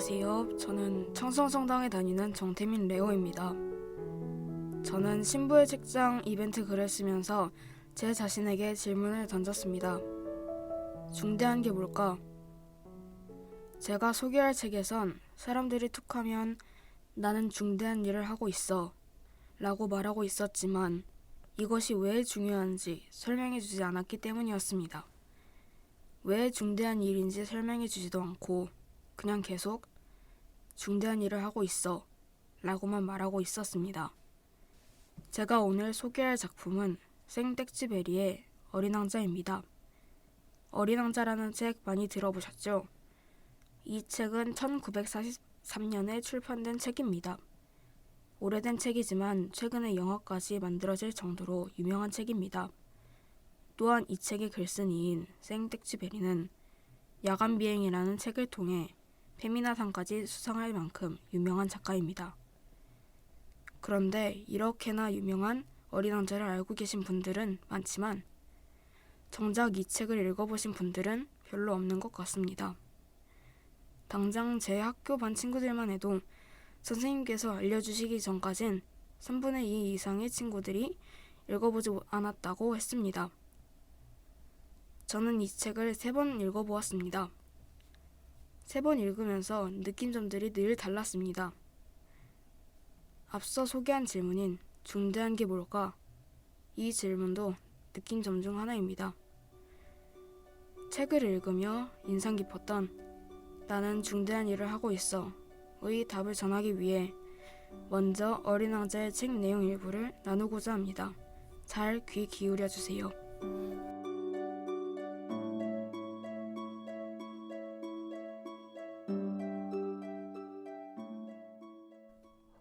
안녕하세요. 저는 청성성당에 다니는 정태민 레오입니다. 저는 신부의 책장 이벤트 글을 쓰면서 제 자신에게 질문을 던졌습니다. 중대한 게 뭘까? 제가 소개할 책에선 사람들이 툭하면 나는 중대한 일을 하고 있어 라고 말하고 있었지만 이것이 왜 중요한지 설명해주지 않았기 때문이었습니다. 왜 중대한 일인지 설명해주지도 않고 그냥 계속 중대한 일을 하고 있어 라고만 말하고 있었습니다. 제가 오늘 소개할 작품은 생텍쥐베리의 어린 왕자입니다. 어린 왕자라는 책 많이 들어보셨죠? 이 책은 1943년에 출판된 책입니다. 오래된 책이지만 최근에 영화까지 만들어질 정도로 유명한 책입니다. 또한 이 책의 글쓴이인 생텍쥐베리는 야간비행이라는 책을 통해 페미나상까지 수상할 만큼 유명한 작가입니다. 그런데 이렇게나 유명한 어린 왕자를 알고 계신 분들은 많지만 정작 이 책을 읽어보신 분들은 별로 없는 것 같습니다. 당장 제 학교 반 친구들만 해도 선생님께서 알려주시기 전까진 3분의 2 이상의 친구들이 읽어보지 않았다고 했습니다. 저는 이 책을 3번 읽어보았습니다. 3번 읽으면서 느낀 점들이 늘 달랐습니다. 앞서 소개한 질문인 중대한 게 뭘까? 이 질문도 느낀 점 중 하나입니다. 책을 읽으며 인상 깊었던 나는 중대한 일을 하고 있어 의 답을 전하기 위해 먼저 어린 왕자의 책 내용 일부를 나누고자 합니다. 잘 귀 기울여 주세요.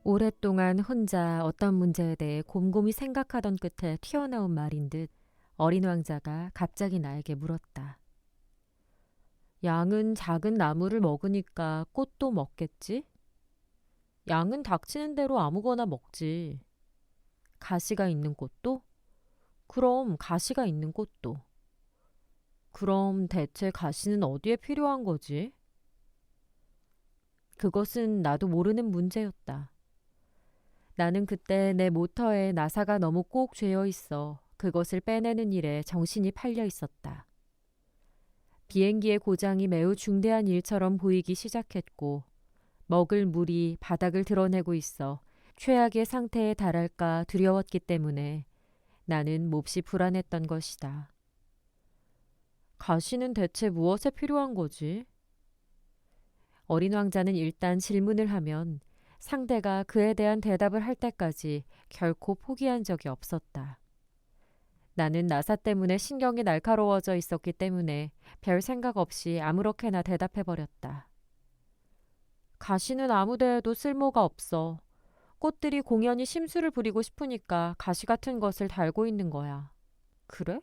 오랫동안 혼자 어떤 문제에 대해 곰곰이 생각하던 끝에 튀어나온 말인 듯 어린 왕자가 갑자기 나에게 물었다. 양은 작은 나무를 먹으니까 꽃도 먹겠지? 양은 닥치는 대로 아무거나 먹지. 가시가 있는 꽃도? 그럼 가시가 있는 꽃도. 그럼 대체 가시는 어디에 필요한 거지? 그것은 나도 모르는 문제였다. 나는 그때 내 모터에 나사가 너무 꼭 죄어 있어 그것을 빼내는 일에 정신이 팔려 있었다. 비행기의 고장이 매우 중대한 일처럼 보이기 시작했고 먹을 물이 바닥을 드러내고 있어 최악의 상태에 달할까 두려웠기 때문에 나는 몹시 불안했던 것이다. 가시는 대체 무엇에 필요한 거지? 어린 왕자는 일단 질문을 하면 상대가 그에 대한 대답을 할 때까지 결코 포기한 적이 없었다. 나는 나사 때문에 신경이 날카로워져 있었기 때문에 별 생각 없이 아무렇게나 대답해버렸다. 가시는 아무 데에도 쓸모가 없어. 꽃들이 공연히 심술을 부리고 싶으니까 가시 같은 것을 달고 있는 거야. 그래?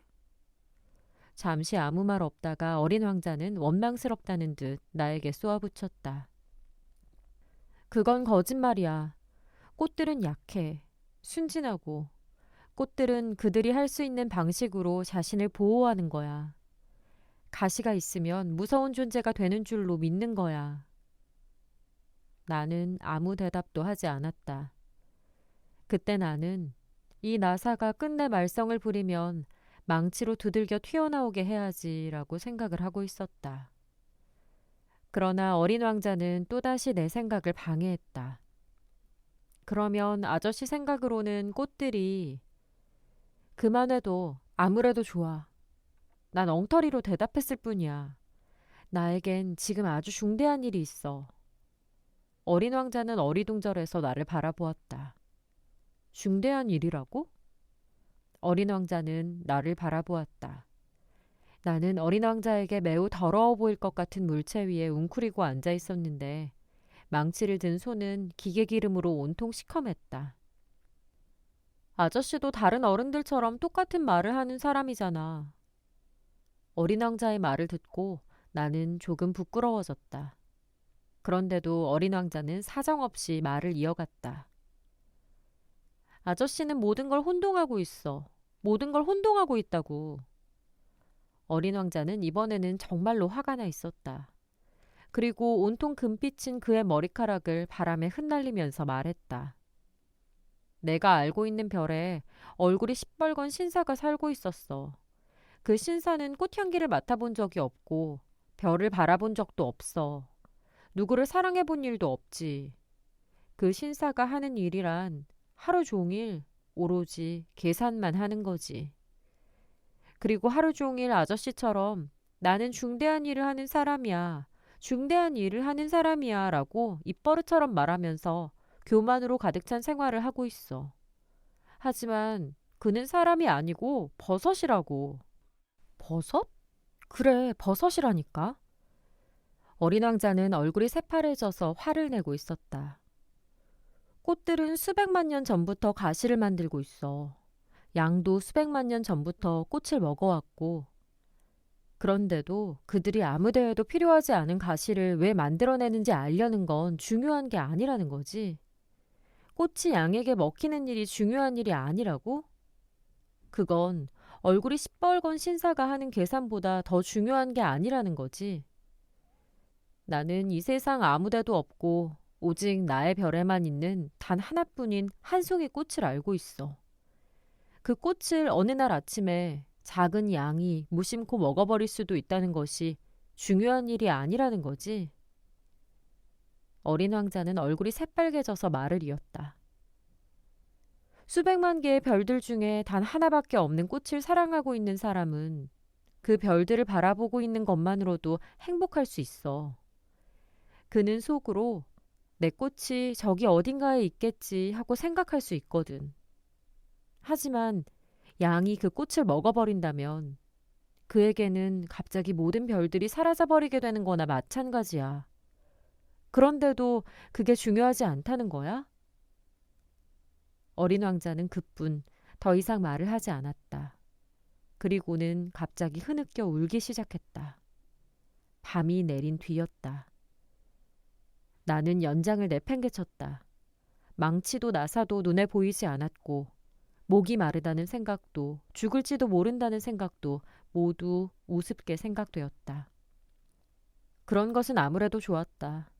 잠시 아무 말 없다가 어린 왕자는 원망스럽다는 듯 나에게 쏘아붙였다. 그건 거짓말이야. 꽃들은 약해. 순진하고. 꽃들은 그들이 할 수 있는 방식으로 자신을 보호하는 거야. 가시가 있으면 무서운 존재가 되는 줄로 믿는 거야. 나는 아무 대답도 하지 않았다. 그때 나는 이 나사가 끝내 말썽을 부리면 망치로 두들겨 튀어나오게 해야지라고 생각을 하고 있었다. 그러나 어린 왕자는 또다시 내 생각을 방해했다. 그러면 아저씨 생각으로는 꽃들이 그만해도 아무래도 좋아. 난 엉터리로 대답했을 뿐이야. 나에겐 지금 아주 중대한 일이 있어. 어린 왕자는 어리둥절해서 나를 바라보았다. 중대한 일이라고? 어린 왕자는 나를 바라보았다. 나는 어린 왕자에게 매우 더러워 보일 것 같은 물체 위에 웅크리고 앉아 있었는데 망치를 든 손은 기계 기름으로 온통 시커맸다. 아저씨도 다른 어른들처럼 똑같은 말을 하는 사람이잖아. 어린 왕자의 말을 듣고 나는 조금 부끄러워졌다. 그런데도 어린 왕자는 사정없이 말을 이어갔다. 아저씨는 모든 걸 혼동하고 있어. 모든 걸 혼동하고 있다고. 어린 왕자는 이번에는 정말로 화가 나 있었다. 그리고 온통 금빛인 그의 머리카락을 바람에 흩날리면서 말했다. 내가 알고 있는 별에 얼굴이 시뻘건 신사가 살고 있었어. 그 신사는 꽃향기를 맡아본 적이 없고 별을 바라본 적도 없어. 누구를 사랑해 본 일도 없지. 그 신사가 하는 일이란 하루 종일 오로지 계산만 하는 거지. 그리고 하루 종일 아저씨처럼 나는 중대한 일을 하는 사람이야. 중대한 일을 하는 사람이야 라고 입버릇처럼 말하면서 교만으로 가득 찬 생활을 하고 있어. 하지만 그는 사람이 아니고 버섯이라고. 버섯? 그래, 버섯이라니까. 어린 왕자는 얼굴이 새파래져서 화를 내고 있었다. 꽃들은 수백만 년 전부터 가시를 만들고 있어. 양도 수백만 년 전부터 꽃을 먹어왔고, 그런데도 그들이 아무 데에도 필요하지 않은 가시를 왜 만들어내는지 알려는 건 중요한 게 아니라는 거지. 꽃이 양에게 먹히는 일이 중요한 일이 아니라고? 그건 얼굴이 시뻘건 신사가 하는 계산보다 더 중요한 게 아니라는 거지. 나는 이 세상 아무 데도 없고 오직 나의 별에만 있는 단 하나뿐인 한 송이 꽃을 알고 있어. 그 꽃을 어느 날 아침에 작은 양이 무심코 먹어버릴 수도 있다는 것이 중요한 일이 아니라는 거지. 어린 왕자는 얼굴이 새빨개져서 말을 이었다. 수백만 개의 별들 중에 단 하나밖에 없는 꽃을 사랑하고 있는 사람은 그 별들을 바라보고 있는 것만으로도 행복할 수 있어. 그는 속으로 내 꽃이 저기 어딘가에 있겠지 하고 생각할 수 있거든. 하지만 양이 그 꽃을 먹어버린다면 그에게는 갑자기 모든 별들이 사라져버리게 되는 거나 마찬가지야. 그런데도 그게 중요하지 않다는 거야? 어린 왕자는 그뿐 더 이상 말을 하지 않았다. 그리고는 갑자기 흐느껴 울기 시작했다. 밤이 내린 뒤였다. 나는 연장을 내팽개쳤다. 망치도 나사도 눈에 보이지 않았고 목이 마르다는 생각도 죽을지도 모른다는 생각도 모두 우습게 생각되었다. 그런 것은 아무래도 좋았다.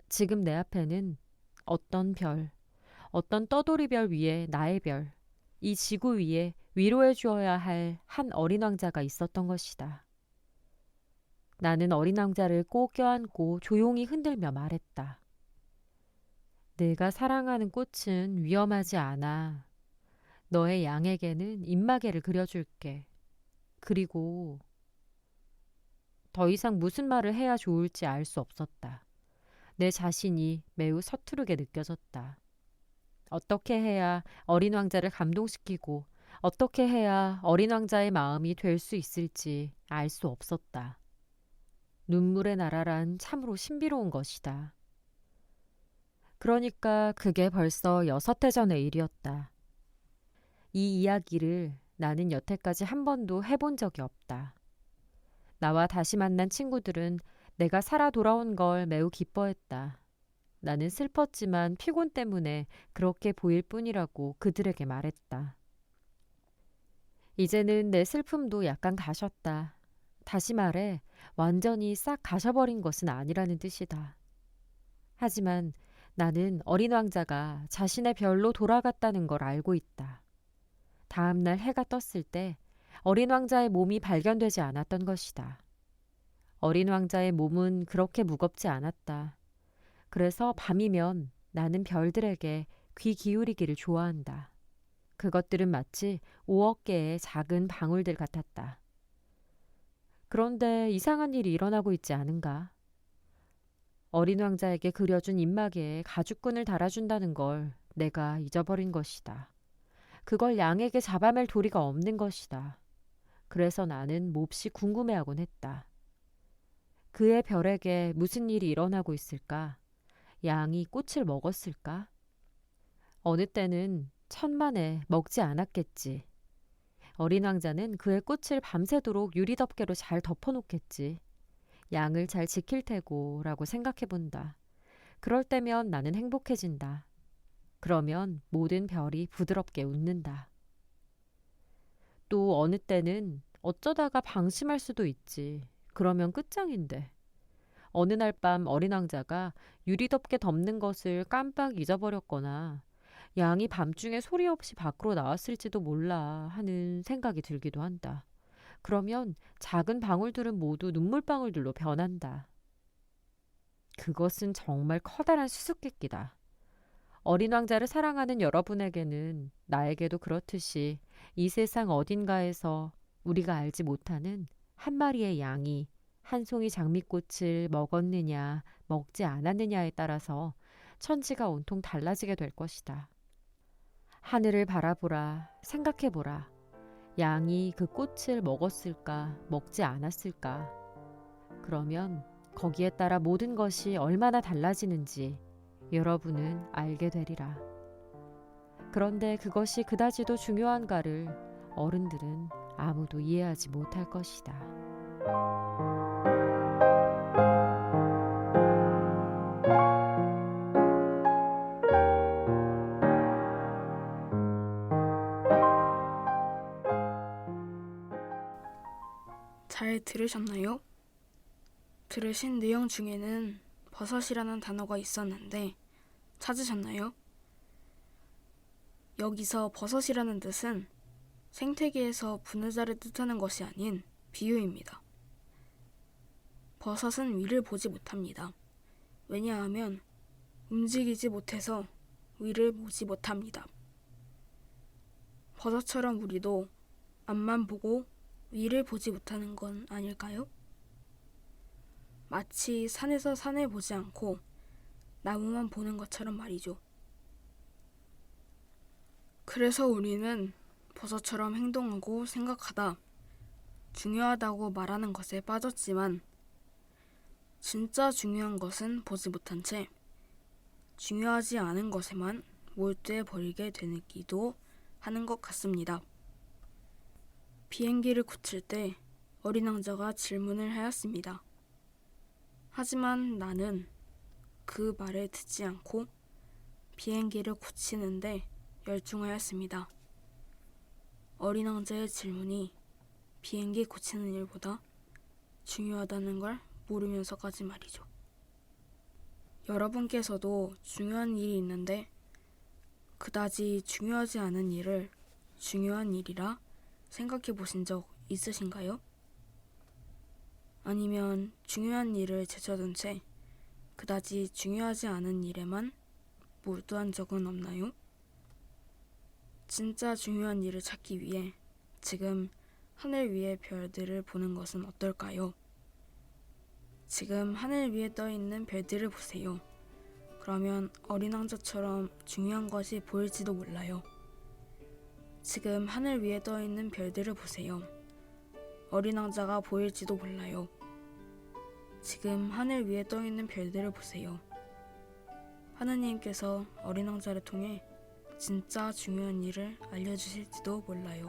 지금 내 앞에는 어떤 별, 어떤 떠돌이별 위에 나의 별, 이 지구 위에 위로해 주어야 할 한 어린 왕자가 있었던 것이다. 나는 어린 왕자를 꼭 껴안고 조용히 흔들며 말했다. 내가 사랑하는 꽃은 위험하지 않아. 너의 양에게는 입마개를 그려줄게. 그리고 더 이상 무슨 말을 해야 좋을지 알 수 없었다. 내 자신이 매우 서투르게 느껴졌다. 어떻게 해야 어린 왕자를 감동시키고 어떻게 해야 어린 왕자의 마음이 될 수 있을지 알 수 없었다. 눈물의 나라란 참으로 신비로운 것이다. 그러니까 그게 벌써 6해 전의 일이었다. 이 이야기를 나는 여태까지 한 번도 해본 적이 없다. 나와 다시 만난 친구들은 내가 살아 돌아온 걸 매우 기뻐했다. 나는 슬펐지만 피곤 때문에 그렇게 보일 뿐이라고 그들에게 말했다. 이제는 내 슬픔도 약간 가셨다. 다시 말해 완전히 싹 가셔버린 것은 아니라는 뜻이다. 하지만 나는 어린 왕자가 자신의 별로 돌아갔다는 걸 알고 있다. 다음 날 해가 떴을 때 어린 왕자의 몸이 발견되지 않았던 것이다. 어린 왕자의 몸은 그렇게 무겁지 않았다. 그래서 밤이면 나는 별들에게 귀 기울이기를 좋아한다. 그것들은 마치 5억 개의 작은 방울들 같았다. 그런데 이상한 일이 일어나고 있지 않은가? 어린 왕자에게 그려준 입마개에 가죽끈을 달아준다는 걸 내가 잊어버린 것이다. 그걸 양에게 잡아맬 도리가 없는 것이다. 그래서 나는 몹시 궁금해하곤 했다. 그의 별에게 무슨 일이 일어나고 있을까? 양이 꽃을 먹었을까? 어느 때는 천만에 먹지 않았겠지. 어린 왕자는 그의 꽃을 밤새도록 유리덮개로 잘 덮어놓겠지. 양을 잘 지킬 테고 라고 생각해본다. 그럴 때면 나는 행복해진다. 그러면 모든 별이 부드럽게 웃는다. 또 어느 때는 어쩌다가 방심할 수도 있지. 그러면 끝장인데. 어느 날 밤 어린 왕자가 유리덮개 덮는 것을 깜빡 잊어버렸거나 양이 밤중에 소리 없이 밖으로 나왔을지도 몰라 하는 생각이 들기도 한다. 그러면 작은 방울들은 모두 눈물방울들로 변한다. 그것은 정말 커다란 수수께끼다. 어린 왕자를 사랑하는 여러분에게는 나에게도 그렇듯이 이 세상 어딘가에서 우리가 알지 못하는 한 마리의 양이 한 송이 장미꽃을 먹었느냐 먹지 않았느냐에 따라서 천지가 온통 달라지게 될 것이다. 하늘을 바라보라, 생각해보라. 양이 그 꽃을 먹었을까, 먹지 않았을까? 그러면 거기에 따라 모든 것이 얼마나 달라지는지 여러분은 알게 되리라. 그런데 그것이 그다지도 중요한가를 어른들은 아무도 이해하지 못할 것이다. 잘 들으셨나요? 들으신 내용 중에는 버섯이라는 단어가 있었는데 찾으셨나요? 여기서 버섯이라는 뜻은 생태계에서 분해자를 뜻하는 것이 아닌 비유입니다. 버섯은 위를 보지 못합니다. 왜냐하면 움직이지 못해서 위를 보지 못합니다. 버섯처럼 우리도 앞만 보고 위를 보지 못하는 건 아닐까요? 마치 산에서 산을 보지 않고 나무만 보는 것처럼 말이죠. 그래서 우리는 버섯처럼 행동하고 생각하다 중요하다고 말하는 것에 빠졌지만 진짜 중요한 것은 보지 못한 채 중요하지 않은 것에만 몰두해 버리게 되기도 하는 것 같습니다. 비행기를 고칠 때 어린 왕자가 질문을 하였습니다. 하지만 나는 그 말을 듣지 않고 비행기를 고치는데 열중하였습니다. 어린 왕자의 질문이 비행기 고치는 일보다 중요하다는 걸 모르면서까지 말이죠. 여러분께서도 중요한 일이 있는데 그다지 중요하지 않은 일을 중요한 일이라 생각해 보신 적 있으신가요? 아니면 중요한 일을 제쳐둔 채 그다지 중요하지 않은 일에만 몰두한 적은 없나요? 진짜 중요한 일을 찾기 위해 지금 하늘 위의 별들을 보는 것은 어떨까요? 지금 하늘 위에 떠 있는 별들을 보세요. 그러면 어린 왕자처럼 중요한 것이 보일지도 몰라요. 지금 하늘 위에 떠 있는 별들을 보세요. 어린 왕자가 보일지도 몰라요. 지금 하늘 위에 떠 있는 별들을 보세요. 하느님께서 어린 왕자를 통해 진짜 중요한 일을 알려주실지도 몰라요.